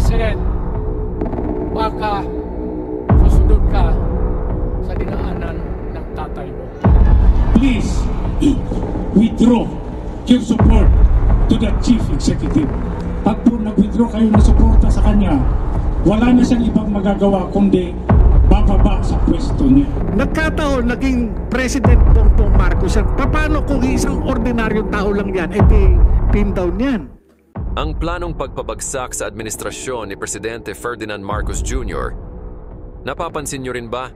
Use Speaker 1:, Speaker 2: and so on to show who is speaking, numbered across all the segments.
Speaker 1: President, baka susunod ka sa dinaanan ng tatay mo.
Speaker 2: Please withdraw your support to the Chief Executive. Pag po nag-withdraw kayo ng suporta sa kanya, wala na siyang ibang magagawa kundi bababa sa pwesto niya.
Speaker 3: Nagkataon naging President Bongbong Marcos. Paano kung isang ordinaryong tao lang yan, edi pin down yan?
Speaker 4: Ang planong pagpabagsak sa administrasyon ni Presidente Ferdinand Marcos Jr., napapansin niyo rin ba?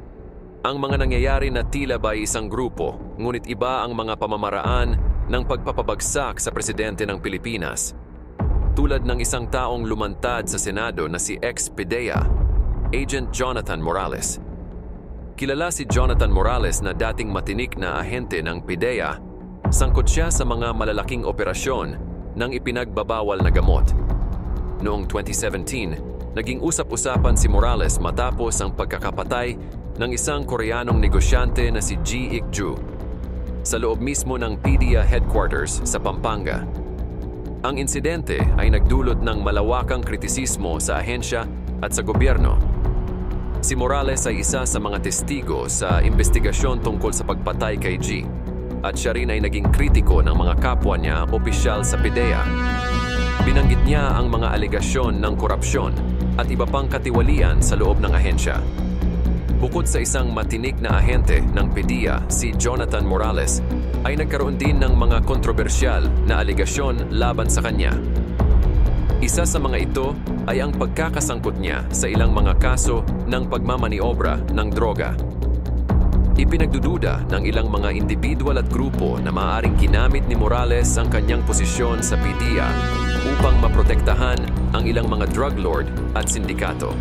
Speaker 4: Ang mga nangyayari na tila ba isang grupo, ngunit iba ang mga pamamaraan ng pagpapabagsak sa Presidente ng Pilipinas. Tulad ng isang taong lumantad sa Senado na si ex-PIDEA, Agent Jonathan Morales. Kilala si Jonathan Morales na dating matinik na ahente ng PIDEA, sangkot siya sa mga malalaking operasyon ng ipinagbabawal na gamot. Noong 2017, naging usap-usapan si Morales matapos ang pagkakapatay ng isang Koreanong negosyante na si Ji Ik-ju sa loob mismo ng PIDEA headquarters sa Pampanga. Ang insidente ay nagdulot ng malawakang kritisismo sa ahensya at sa gobyerno. Si Morales ay isa sa mga testigo sa investigasyon tungkol sa pagpatay kay Ji, at siya rin ay naging kritiko ng mga kapwa niya opisyal sa PIDEA. Binanggit niya ang mga alegasyon ng korupsyon at iba pang katiwalian sa loob ng ahensya. Bukod sa isang matinik na ahente ng PIDEA, si Jonathan Morales ay nagkaroon din ng mga kontrobersyal na alegasyon laban sa kanya. Isa sa mga ito ay ang pagkakasangkot niya sa ilang mga kaso ng pagmamaniobra ng droga. Ipinagdududa ng ilang mga individual at grupo na maaaring ginamit ni Morales ang kanyang posisyon sa PIDEA upang maprotektahan ang ilang mga drug lord at sindikato.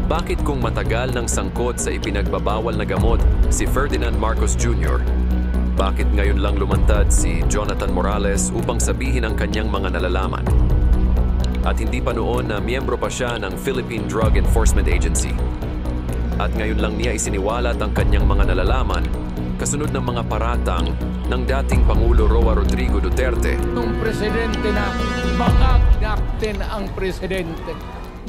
Speaker 4: Bakit kung matagal ng sangkot sa ipinagbabawal na gamot si Ferdinand Marcos Jr., bakit ngayon lang lumantad si Jonathan Morales upang sabihin ang kanyang mga nalalaman? At hindi pa noon na miyembro pa siya ng Philippine Drug Enforcement Agency. At ngayon lang niya isiniwalat ang kanyang mga nalalaman kasunod ng mga paratang ng dating Pangulo Roa Rodrigo Duterte.
Speaker 1: Nung presidente na baka natin ang presidente.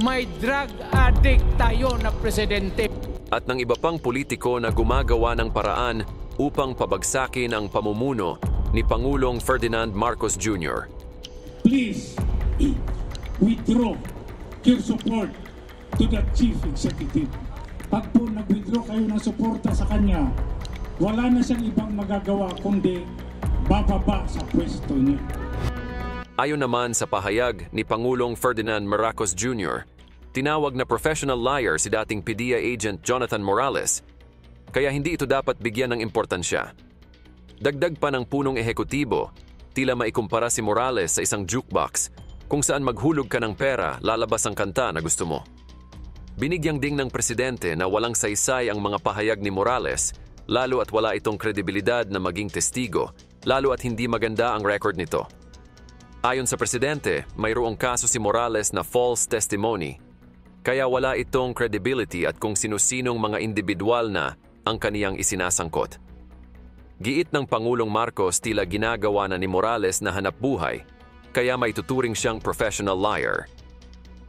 Speaker 1: May drug addict tayo na presidente.
Speaker 4: At ng iba pang politiko na gumagawa ng paraan upang pabagsakin ang pamumuno ni Pangulong Ferdinand Marcos Jr.
Speaker 2: Please withdraw your support to the Chief Executive. Pag po nag-withdraw kayo ng suporta sa kanya, wala na siyang ibang magagawa kundi bababa sa pwesto niya.
Speaker 4: Ayon naman sa pahayag ni Pangulong Ferdinand Marcos Jr., tinawag na professional liar si dating PIDEA agent Jonathan Morales, kaya hindi ito dapat bigyan ng importansya. Dagdag pa ng punong ehekutibo, tila maikumpara si Morales sa isang jukebox kung saan maghulog ka ng pera, lalabas ang kanta na gusto mo. Binigyang ding ng presidente na walang saysay ang mga pahayag ni Morales, lalo at wala itong kredibilidad na maging testigo, lalo at hindi maganda ang record nito. Ayon sa presidente, mayroong kaso si Morales na false testimony, kaya wala itong credibility at kung sino-sinong mga individual na ang kaniyang isinasangkot. Giit ng Pangulong Marcos tila ginagawa na ni Morales na hanap buhay, kaya may tuturing siyang professional liar.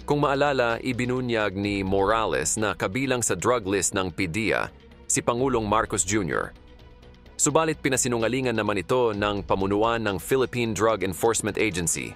Speaker 4: Kung maalala, ibinunyag ni Morales na kabilang sa drug list ng PIDEA si Pangulong Marcos Jr. Subalit pinasinungalingan naman ito ng pamunuan ng Philippine Drug Enforcement Agency